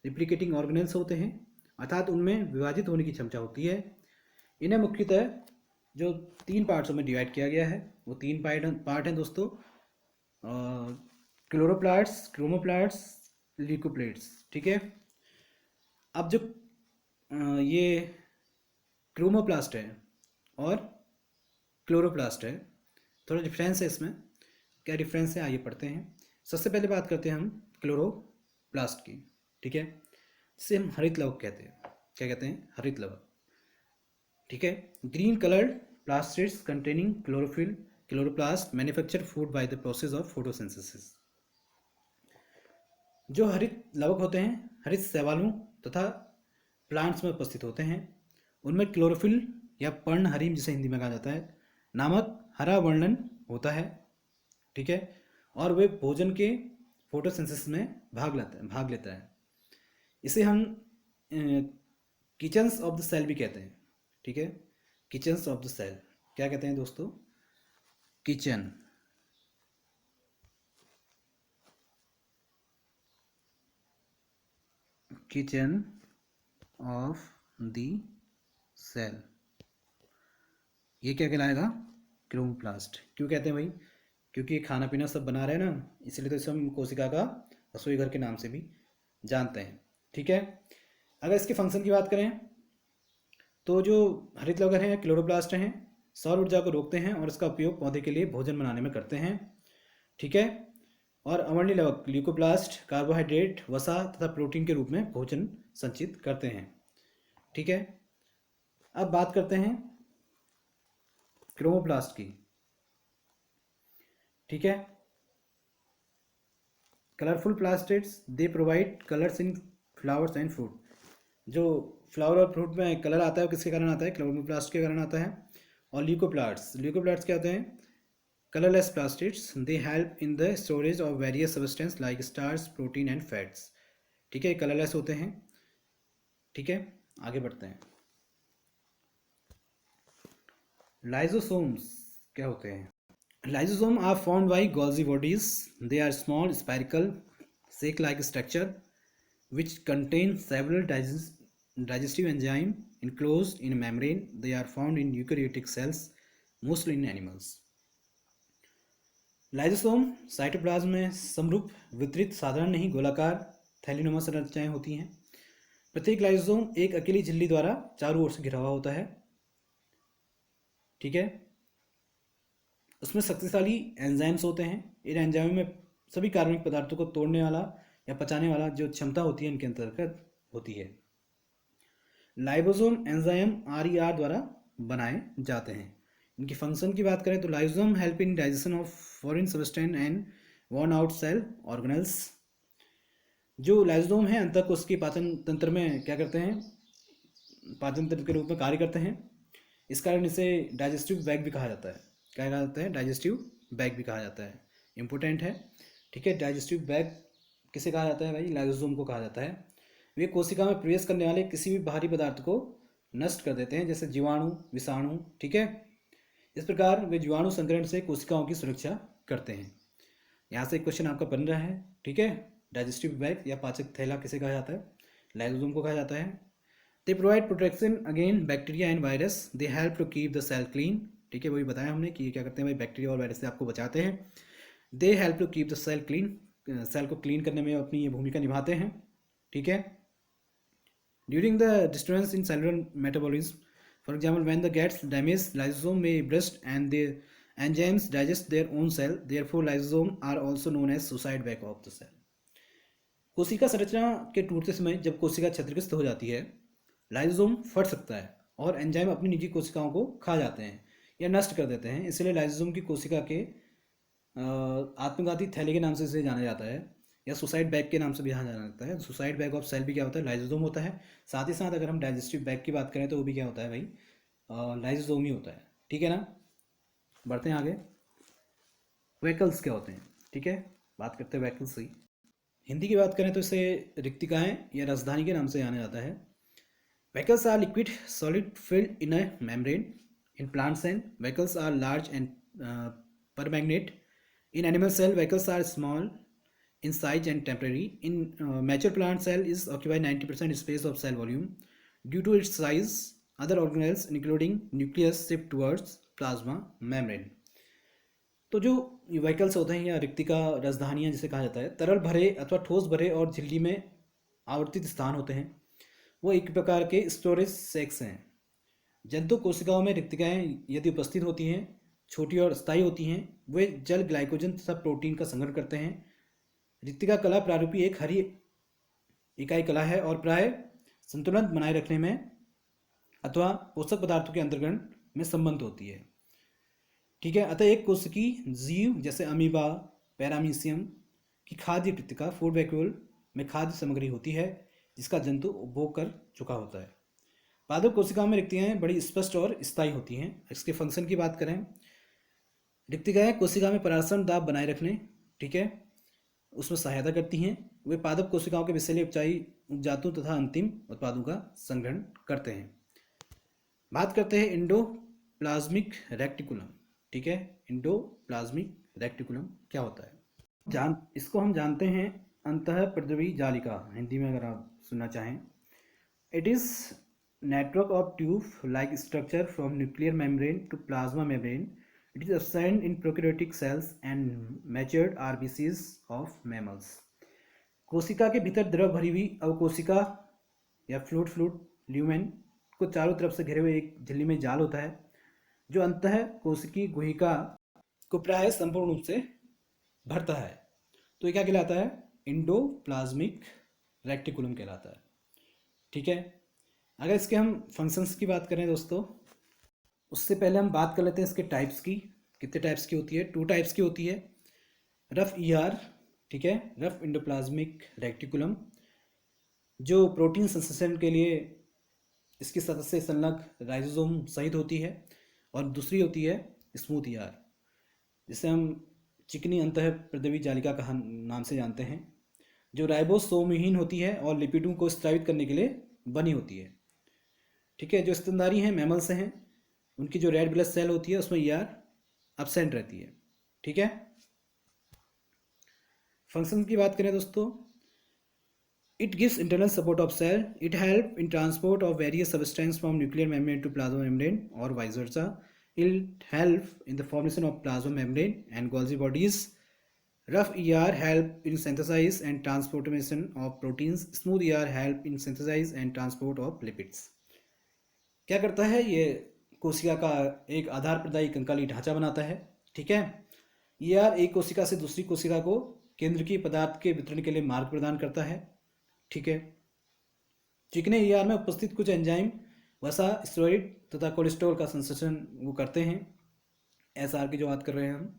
Speaker 1: रिप्लिकेटिंग ऑर्गेनेल्स होते हैं, अर्थात उनमें विभाजित होने की क्षमता होती है। इन्हें मुख्यतः जो 3 पार्ट्सों में डिवाइड किया गया है, वो 3 पार्ट हैं दोस्तों, क्लोरोप्लास्ट, क्रोमोप्लास्ट, ल्यूकोप्लेट्स, ठीक है। अब जो ये क्रोमोप्लास्ट है और क्लोरोप्लास्ट है, थोड़ा डिफरेंस है इसमें। क्या डिफरेंस है, आइए पढ़ते हैं। सबसे पहले बात करते हैं हम क्लोरोप्लास्ट की, ठीक है, जिसे हम हरित लवक कहते हैं। क्या कहते हैं, हरित लवक, ठीक है। Green coloured plastids containing chlorophyll chloroplast manufacture food by the process of photosynthesis. जो हरित लवक होते हैं हरित शैवालों तथा प्लांट्स में उपस्थित होते हैं, उनमें क्लोरोफिल या पर्णहरिम, जिसे हिंदी में कहा जाता है, नामक हरा वर्णन होता है, ठीक है, और वे भोजन के फोटोसिंथेसिस में भाग लेता है। इसे हम किचन्स ऑफ द सेल भी कहते हैं, ठीक है। किचन्स ऑफ द सेल क्या कहते हैं दोस्तों, किचन ऑफ द सेल, ये क्या कहलाएगा, क्रोमोप्लास्ट। क्यों कहते हैं भाई, क्योंकि खाना पीना सब बना रहे हैं ना, इसलिए तो इसे हम कोशिका का रसोई घर के नाम से भी जानते हैं, ठीक है। अगर इसके फंक्शन की बात करें, तो जो हरित लवक हैं, क्लोरोप्लास्ट हैं, सौर ऊर्जा को रोकते हैं और इसका उपयोग पौधे के लिए भोजन बनाने में करते हैं, ठीक है। और अवर्णीय लवक ल्यूकोप्लास्ट कार्बोहाइड्रेट, वसा तथा प्रोटीन के रूप में भोजन संचित करते हैं, ठीक है। अब बात करते हैं क्रोमोप्लास्ट की, ठीक है। Colourful plastids they provide colours in flowers and fruit. जो फ्लावर और फ्रूट में कलर आता है वो किसके कारण आता है, क्लोरोप्लास्ट के कारण आता है। और ल्यूकोप्लास्ट क्या होते हैं, colourless plastids, they help in the storage of various substance like starch, protein and fats, ठीक है, कलरलेस होते हैं, ठीक है। आगे बढ़ते हैं। लाइजोसोम्स क्या होते हैं, lysosome are found by Golgi bodies, they are small spherical sac like structure which contain several digestive enzyme enclosed in a membrane. They are found in eukaryotic cells, mostly in animals. Lysosome cytoplasm में समरूप वितरित साधारण नहीं गोलाकार थैलीनुमा संरचनाएं होती हैं। प्रत्येक लाइजोसोम एक अकेली झिल्ली द्वारा चारों ओर से घिरा हुआ होता है, ठीक है। उसमें शक्तिशाली एंजाइम्स होते हैं। इन एंजाइमों में सभी कार्बनिक पदार्थों को तोड़ने वाला या पचाने वाला जो क्षमता होती है इनके अंतर्गत होती है। लाइबोसोम एंजाइम RER द्वारा बनाए जाते हैं। इनकी फंक्शन की बात करें तो lysosome help in digestion of foreign substance and worn out cell organelles. जो लाइसोसोम है अंतःकोश के पाचन तंत्र में क्या करते हैं, पाचन तंत्र के रूप में कार्य करते हैं। इस कारण इसे डाइजेस्टिव बैग भी कहा जाता है। क्या कहा जाता है, डाइजेस्टिव बैग भी कहा जाता है, इम्पोर्टेंट है, ठीक है। डाइजेस्टिव बैग किसे कहा जाता है भाई? लाइसोसोम को कहा जाता है। वे कोशिका में प्रवेश करने वाले किसी भी बाहरी पदार्थ को नष्ट कर देते हैं, जैसे जीवाणु, विषाणु। ठीक है। इस प्रकार वे जीवाणु संक्रमण से कोशिकाओं की सुरक्षा करते हैं। यहाँ से एक क्वेश्चन आपका बन रहा है। ठीक है। डाइजेस्टिव बैग या पाचक थैला किसे कहा जाता है? लाइसोसोम को कहा जाता है। They provide protection again bacteria and virus. They help to keep the cell clean. ठीक है, वही बताया हमने कि ये क्या करते हैं भाई, बैक्टीरिया और वायरस से आपको बचाते हैं। They help to keep the cell clean, cell को क्लीन करने में अपनी ये भूमिका निभाते हैं। ठीक है। During the disturbance in cellular metabolism, for example when the gets damage, lysosome may burst and the enzymes digest their own cell, therefore lysosome are also known as suicide bag of the cell. कोशिका संरचना के टूटते समय जब कोशिका क्षतिग्रस्त हो जाती है, लाइसोसोम फट सकता है और एंजाइम अपनी निजी कोशिकाओं को खा जाते हैं या नष्ट कर देते हैं। इसलिए लाइसोसोम की कोशिका के आत्मघाती थैले के नाम से इसे जाना जाता है, या सुसाइड बैग के नाम से भी जाना जाता है। सुसाइड बैग ऑफ सेल भी क्या होता है? लाइसोसोम होता है। साथ ही साथ अगर हम डाइजेस्टिव बैग की बात करें तो वो भी क्या होता है भाई? लाइसोसोम ही होता है। ठीक है ना। बढ़ते हैं आगे। वैकल्स क्या होते हैं? ठीक है, बात करते हैं वैकल्स की। हिंदी की बात करें तो इसे रिक्तिकाएं या राजधानी के नाम से जाना जाता है। Vacuoles are liquid solid filled in a membrane in plant cell. Vacuoles are large and permanent. In animal cell, vacuoles are small in size and temporary. In mature plant cell is occupy 90% space of cell volume. Due to its size, other organelles including nucleus shift towards plasma membrane. तो जो वैकल्स होते हैं या रिक्तिका राजधानियाँ जिसे कहा जाता है, तरल भरे अथवा ठोस भरे और झिल्ली में आवर्तित स्थान होते हैं। वो एक प्रकार के स्टोरेज सैक्स हैं। जंतु कोशिकाओं में रिक्तिकाएं यदि उपस्थित होती हैं, छोटी और स्थायी होती हैं। वे जल, ग्लाइकोजन तथा प्रोटीन का संग्रहण करते हैं। रिक्तिका कला प्रारूपी एक हरी इकाई कला है और प्राय संतुलन बनाए रखने में अथवा पोषक पदार्थों के अंतर्गण में संबंध होती है। ठीक है। अतः एक कोशिकी जीव जैसे अमीबा, पैरामीशियम की खाद्य रिक्तिका फूड वैक्यूल में खाद्य सामग्री होती है जिसका जंतु उपभोग कर चुका होता है। पादप कोशिकाओं में रिक्तिकाएं बड़ी स्पष्ट और स्थायी होती हैं। इसके फंक्शन की बात करें, रिक्तिकाएं कोशिका में परासरण दाब बनाए रखने, ठीक है, उसमें सहायता करती हैं। वे पादप कोशिकाओं के विषैले उपजातों तथा अंतिम उत्पादों का संग्रहण करते हैं। बात करते हैं इंडोप्लाज्मिक रेक्टिकुलम। ठीक है, इंडोप्लाज्मिक रेक्टिकुलम क्या होता है? इसको हम जानते हैं अंतःप्रद्रवी जालिका, हिंदी में अगर आप सुनना चाहें। It is network of tube like structure from nuclear membrane to plasma membrane. It is absent in prokaryotic cells and matured RBCs of mammals. कोशिका के भीतर द्रव भरी हुई अवकोशिका या फ्लूइड ल्यूमेन को चारों तरफ से घिरे हुए एक झिल्ली में जाल होता है जो अंतः कोशिकी गुहिका को प्राय संपूर्ण रूप से भरता है। तो ये क्या कहलाता है? इंडोप्लाज्मिक रेक्टिकुलम कहलाता है। ठीक है। अगर इसके हम फंक्शंस की बात करें दोस्तों, उससे पहले हम बात कर लेते हैं इसके टाइप्स की। कितने टाइप्स की होती है? 2 टाइप्स की होती है। रफ ईआर, ठीक है, रफ इंडोप्लाज्मिक रेक्टिकुलम, जो प्रोटीन संश्लेषण के लिए इसकी सतह से संलग्न राइजोसोम सहित होती है। और दूसरी होती है स्मूथ ईआर, जिसे हम चिकनी अंतःप्रद्रवी जालिका का नाम से जानते हैं, जो राइबोसोमहीन होती है और लिपिडों को स्रावित करने के लिए बनी होती है। ठीक है। जो स्तनधारी हैं, मैमल से हैं, उनकी जो रेड ब्लड सेल होती है उसमें ईआर एब्सेंट रहती है। ठीक है। फंक्शन की बात करें दोस्तों, it gives internal support of cell, it help in transport of various substance from nuclear membrane to plasma membrane और vice versa, it help in the formation of plasma membrane and Golgi bodies. Rough ER help in synthesis and transportation of proteins. Smooth ER help in synthesis and transport of lipids. क्या करता है ये? कोशिका का एक आधार प्रदायी कंकाली ढांचा बनाता है। ठीक है। ER एक कोशिका से दूसरी कोशिका को केंद्रकीय पदार्थ के वितरण के लिए मार्ग प्रदान करता है। ठीक है। चिकने ER में उपस्थित कुछ एंजाइम वसा, स्टेरॉइड तथा कोलेस्ट्रॉल का संश्लेषण वो करते हैं। SR की जो बात कर रहे हैं हम।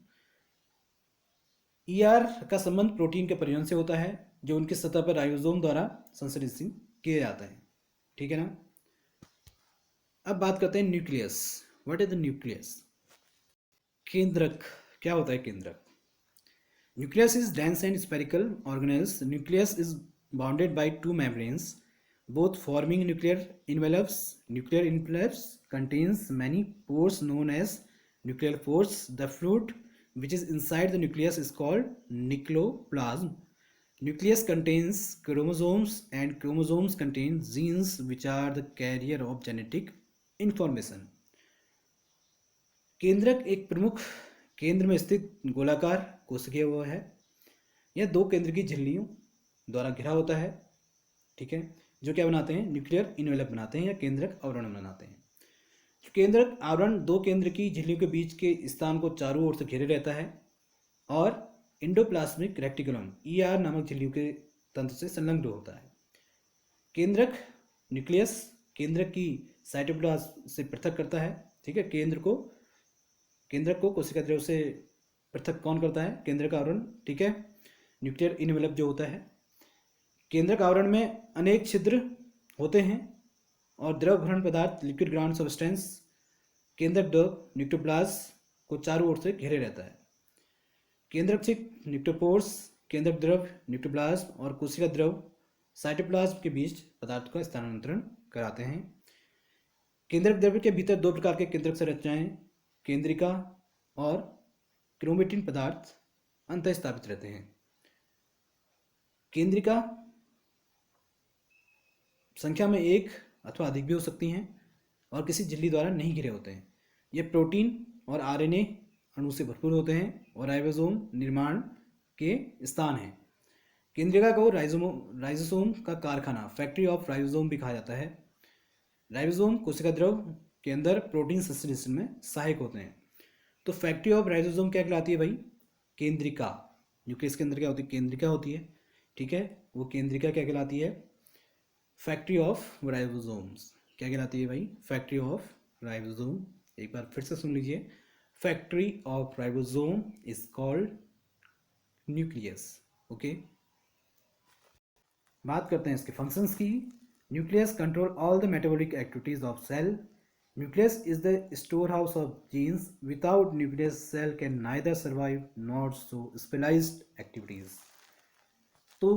Speaker 1: ईआर का संबंध प्रोटीन के परिवहन से होता है जो उनकी सतह पर राइबोसोम द्वारा संश्लेषित किया जाता है। ठीक है ना। अब बात करते हैं nucleus. What is the nucleus? केंद्रक क्या होता है? केंद्रक Nucleus is dense and spherical organelles. Nucleus is bounded by two membranes, both forming nuclear envelopes. Nuclear envelopes contains many pores known as nuclear pores. The fluid which is inside the nucleus is called nucleoplasm. Nucleus contains chromosomes and chromosomes contain genes which are the carrier of genetic information. केंद्रक एक प्रमुख केंद्र में स्थित गोलाकार कोशिकीय वो है। यह दो केंद्र की झिल्लियों द्वारा घिरा होता है, ठीक है, जो क्या बनाते हैं, न्यूक्लियर इनवेलप बनाते हैं या केंद्रक आवरण बनाते हैं। केंद्रक आवरण दो केंद्र की झिल्लियों के बीच के स्थान को चारों ओर से घेरे रहता है और इंडोप्लाज्मिक रेक्टिकुलम ईआर नामक झिल्लियों के तंत्र से संलग्न होता है। केंद्रक न्यूक्लियस केंद्रक की साइटोप्लाज्म से पृथक करता है, ठीक है। केंद्रक को कोशिका द्रव्य से पृथक कौन करता है, केंद्रक आवरण, ठीक है, न्यूक्लियर इनवेलप जो होता है। केंद्रक आवरण में अनेक छिद्र होते हैं और द्रव भरण पदार्थ लिक्विड ग्राउंड सब्सटेंस केंद्रक द्रव न्यूक्लियोप्लाज्म को चारों ओर से घेरे रहता है। केंद्रक छिद्र न्यूक्लियोपोर्स केंद्रक द्रव न्यूक्लियोप्लाज्म और कोशिका द्रव साइटोप्लाज्म के बीच पदार्थ का स्थानांतरण कराते हैं। केंद्रक द्रव्य के भीतर दो प्रकार के केंद्रक संरचनाएं, केंद्रिका और क्रोमेटिन पदार्थ अंतः स्थापित रहते हैं। केंद्रिका संख्या में एक अथवा अधिक भी हो सकती हैं और किसी झिल्ली द्वारा नहीं घिरे होते हैं। ये प्रोटीन और आरएनए अणु से भरपूर होते हैं और राइबोसोम निर्माण के स्थान हैं। केंद्रिका को राइजोसोम का कारखाना, फैक्ट्री ऑफ राइबोसोम भी कहा जाता है। राइबोसोम कोशिका द्रव के अंदर प्रोटीन संश्लेषण में सहायक होते हैं। तो फैक्ट्री ऑफ राइबोसोम क्या कहलाती है भाई, केंद्रिका। न्यूक्लियस के अंदर क्या होती है, केंद्रिका होती है, ठीक है। वो केंद्रिका क्या कहलाती है, फैक्ट्री ऑफ राइबोसोम्स क्या कहलाती है भाई, फैक्ट्री ऑफ राइबोसोम। एक बार फिर से सुन लीजिए, factory of ribosome is called nucleus, okay. बात करते हैं इसके फंक्शंस की। Nucleus control all the metabolic activities of cell. Nucleus is the store house of genes. Without nucleus cell can neither survive not so specialized activities. तो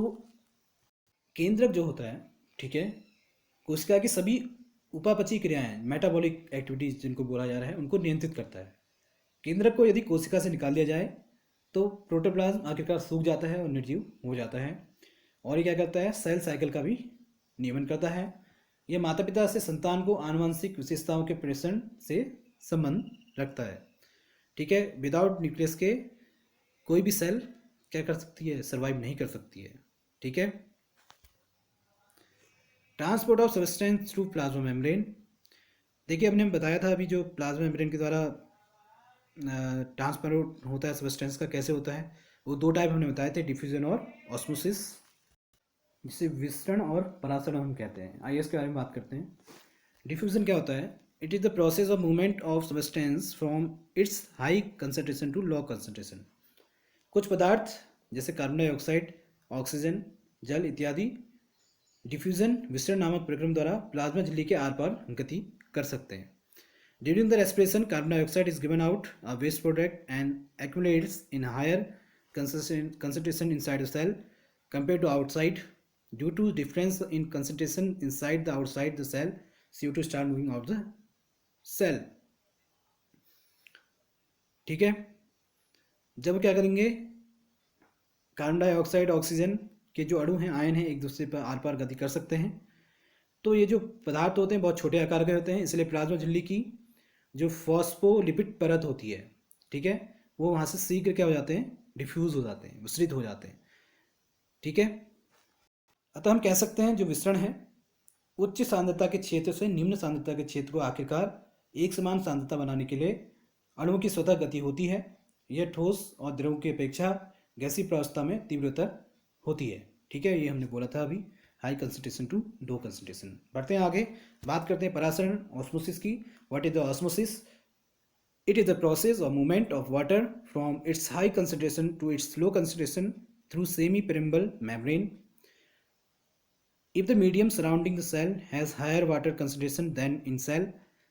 Speaker 1: केंद्रक जो होता है, ठीक है, कोशिका की सभी उपापचयी क्रियाएं, मेटाबॉलिक एक्टिविटीज जिनको बोला जा रहा है, उनको नियंत्रित करता है। केंद्रक को यदि कोशिका से निकाल दिया जाए तो प्रोटोप्लाज्म आखिरकार सूख जाता है और निर्जीव हो जाता है। और ये क्या करता है, सेल साइकिल का भी नियमन करता है। यह माता पिता से संतान को आनुवंशिक विशेषताओं के प्रेषण से संबंध रखता है, ठीक है। विदाउट न्यूक्लियस के कोई भी सेल क्या कर सकती है, सर्वाइव नहीं कर सकती है, ठीक है। Transport of substance through plasma membrane. देखिए, हमने बताया था अभी जो प्लाज्मा मेम्ब्रेन के द्वारा ट्रांसपोर्ट होता है सब्सटेंस का, कैसे होता है, वो दो टाइप हमने बताए थे, डिफ्यूजन और ऑस्मोसिस, जिसे विसरण और परासरण हम कहते हैं। आइए इसके बारे में बात करते हैं। डिफ्यूजन क्या होता है, it is the process of movement of substance from its high concentration to low concentration. कुछ पदार्थ जैसे कार्बन डाइऑक्साइड, ऑक्सीजन, जल इत्यादि डिफ्यूजन विसरण नामक प्रक्रम द्वारा प्लाज्मा झिल्ली के आर पार गति कर सकते हैं। During the respiration carbon dioxide is given out a waste product and accumulates in higher concentration inside the cell compared to outside. Due to difference in concentration inside the outside the cell, CO2 start moving out the cell, ठीक है। जब क्या करेंगे, कार्बन डाइऑक्साइड ऑक्सीजन के जो अणु हैं, आयन हैं, एक दूसरे पर आर पार गति कर सकते हैं। तो ये जो पदार्थ होते हैं बहुत छोटे आकार के होते हैं, इसलिए प्लाज्मा झिल्ली की जो फॉस्फोलिपिड परत होती है, ठीक है, वो वहाँ से शीघ्र क्या हो जाते हैं, डिफ्यूज हो जाते हैं, विसरित हो जाते हैं, ठीक है। अतः हम कह सकते हैं जो विसरण है उच्च सांद्रता के क्षेत्र से निम्न सांद्रता के क्षेत्र को आखिरकार एक समान सांद्रता बनाने के लिए अणुओं की स्वतः गति होती है। यह ठोस और द्रव की अपेक्षा गैसीय प्रावस्था में तीव्रतर होती है, ठीक है। ये हमने बोला था अभी, high concentration to low concentration. बढ़ते हैं आगे, बात करते हैं परासरण, ऑस्मोसिस की। What is the osmosis? It is the process of movement of water from its high concentration to its low concentration through semi permeable membrane. If the medium surrounding the cell has higher water concentration than in cell,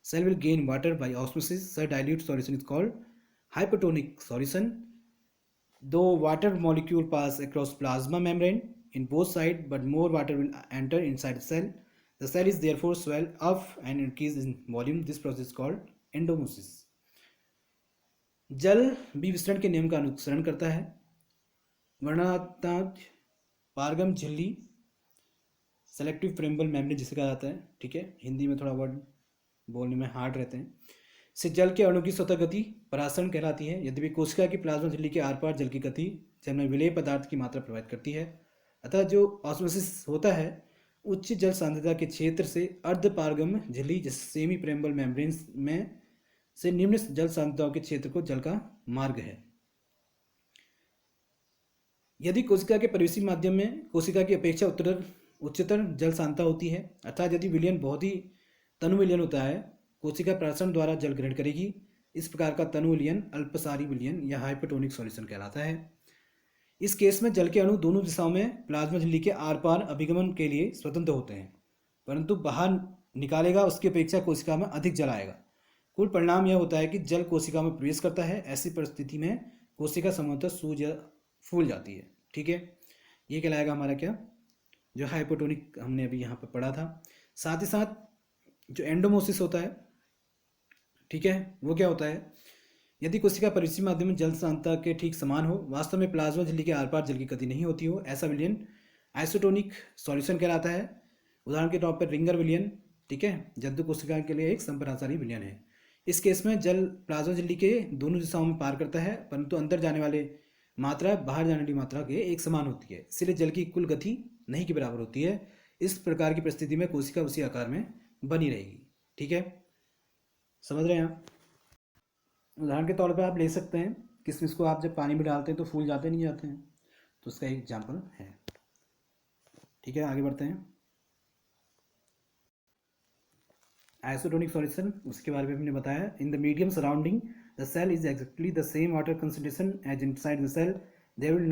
Speaker 1: cell will gain water by osmosis. Such dilute solution is called hypotonic solution. दो water molecule pass across plasma membrane in both sides, but more water will enter inside the cell. The cell is therefore swell up and increase in volume. This process is called endomesis. जल भी विसरण के नियम का अनुसरण करता है। वर्णनात्मक पारगम झिल्ली, सेलेक्टिव प्रेम्बल मेम्ब्रेन जिसे कहा जाता है, ठीक है, हिंदी में थोड़ा वर्ड बोलने में हार्ड रहते हैं, से जल के अणु की स्वतः गति परासरण कहलाती है। यद्यपि कोशिका की प्लाज्मा झिल्ली के आर पार जल की गति जल में विलेय पदार्थ की मात्रा प्रभावित करती है। अतः जो ऑस्मोसिस होता है उच्च जल सांद्रता के क्षेत्र से अर्ध पारगम झिल्ली जैसे सेमी प्रेम्बल मेम्ब्रेन में से निम्न जल सांद्रताओं के क्षेत्र को जल का मार्ग है। यदि कोशिका के परिवेशी माध्यम में कोशिका की अपेक्षा उच्चतर जल सांद्रता होती है, अर्थात यदि विलयन बहुत ही तनु विलयन होता है, कोशिका प्राशन द्वारा जल ग्रहण करेगी। इस प्रकार का तनु विलयन अल्पसारी विलयन या हाइपोटोनिक सॉल्यूशन कहलाता है। इस केस में जल के अणु दोनों दिशाओं में प्लाज्मा झिल्ली के आर पार अभिगमन के लिए स्वतंत्र होते हैं, परंतु बाहर निकालेगा उसकी अपेक्षा कोशिका में अधिक जल आएगा। कुल परिणाम यह होता है कि जल कोशिका में प्रवेश करता है। ऐसी परिस्थिति में कोशिका संभवतः सूज या फूल जाती है, ठीक है। ये कहलाएगा हमारा क्या, जो हाइपोटोनिक हमने अभी यहाँ पर पढ़ा था। साथ ही साथ जो एंडोमोसिस होता है, ठीक है, वो क्या होता है, यदि कोशिका परिवेशी माध्यम में जल सांद्रता के ठीक समान हो, वास्तव में प्लाज्मा झिल्ली के आर पार जल की गति नहीं होती हो, ऐसा विलयन आइसोटोनिक सॉल्यूशन कहलाता है। उदाहरण के तौर पर रिंगर विलयन, ठीक है, जंतु कोशिका के लिए एक संपरासारी विलयन है। इस केस में जल प्लाज्मा झिल्ली के दोनों दिशाओं में पार करता है, परंतु अंदर जाने वाले मात्रा बाहर जाने वाली मात्रा के एक समान होती है, इसलिए जल की कुल गति नहीं के बराबर होती है। इस प्रकार की परिस्थिति में कोशिका उसी आकार में बनी रहेगी, ठीक है, समझ रहे हैं आप। उदाहरण के तौर पर आप ले सकते हैं किसमिस को आप जब पानी में डालते हैं तो फूल जाते नहीं जाते हैं, तो उसका एक एग्जाम्पल है, ठीक है। आगे बढ़ते हैं। आइसोटोनिक सॉल्यूशन, उसके बारे में हमने बताया। In the medium surrounding the cell is exactly the same water concentration as inside the cell. There will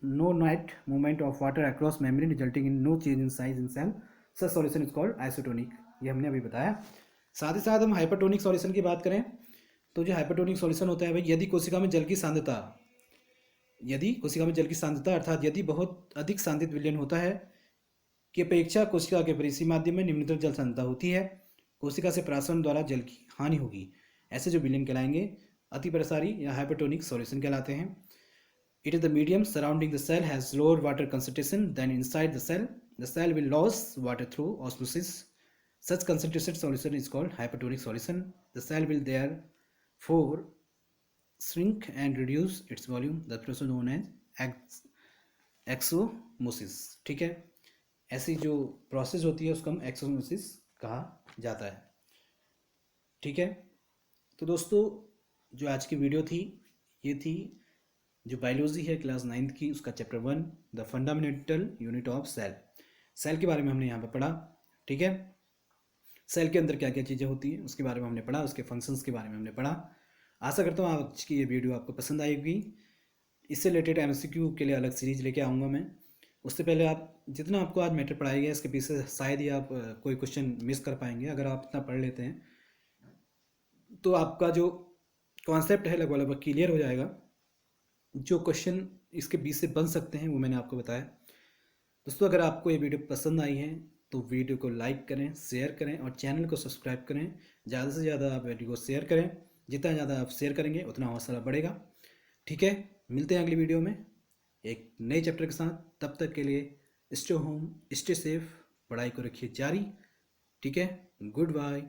Speaker 1: no net movement of water across membrane resulting in no change in size in cell. Such solution is called isotonic, ये हमने अभी बताया। साथ ही साथ हम हाइपरटोनिक सॉल्यूशन की बात करें तो जो हाइपरटोनिक सॉल्यूशन होता है भाई, यदि कोशिका में जल की सांद्रता अर्थात यदि बहुत अधिक सांद्रित विलयन होता है की अपेक्षा कोशिका के परिवेशी माध्यम में निम्नतर जल सांद्रता होती है, कोशिका से प्राशन द्वारा जल की हानि होगी, ऐसे जो विलयन कहलाएंगे अति प्रसारी या हाइपरटोनिक सॉल्यूशन कहलाते हैं। It is the medium surrounding the cell has lower water concentration than inside the cell. The cell will lose water through osmosis. Such concentrated solution is called hypertonic solution. The cell will therefore shrink and reduce its volume, the process known as एक्सोमोसिस, ठीक है। ऐसी जो प्रोसेस होती है उसको हम एक्सोमोसिस कहा जाता है, ठीक है। तो दोस्तों जो आज की वीडियो थी ये थी जो बायोलॉजी है क्लास 9th की, उसका chapter 1 the fundamental unit of cell. Cell के बारे में हमने यहाँ पे पढ़ा, ठीक है। सेल के अंदर क्या क्या चीज़ें होती हैं उसके बारे में हमने पढ़ा, उसके फंक्शंस के बारे में हमने पढ़ा। आशा करता हूँ आज की ये वीडियो आपको पसंद आएगी। इससे रिलेटेड एमसीक्यू के लिए अलग सीरीज लेके आऊँगा मैं। उससे पहले आप जितना आपको आज मैटर पढ़ाया गया इसके पीछे शायद ही आप कोई क्वेश्चन मिस कर पाएंगे। अगर आप इतना पढ़ लेते हैं तो आपका जो कॉन्सेप्ट है लगभग लगभग क्लियर हो जाएगा। जो क्वेश्चन इसके बीच से बन सकते हैं वो मैंने आपको बताया। दोस्तों अगर आपको ये वीडियो पसंद आई है तो वीडियो को लाइक करें, शेयर करें और चैनल को सब्सक्राइब करें। ज़्यादा से ज़्यादा आप वीडियो को शेयर करें, जितना ज़्यादा आप शेयर करेंगे उतना हौसला बढ़ेगा, ठीक है। मिलते हैं अगली वीडियो में एक नए चैप्टर के साथ। तब तक के लिए स्टे होम, स्टे सेफ, पढ़ाई को रखिए जारी, ठीक है। Good bye.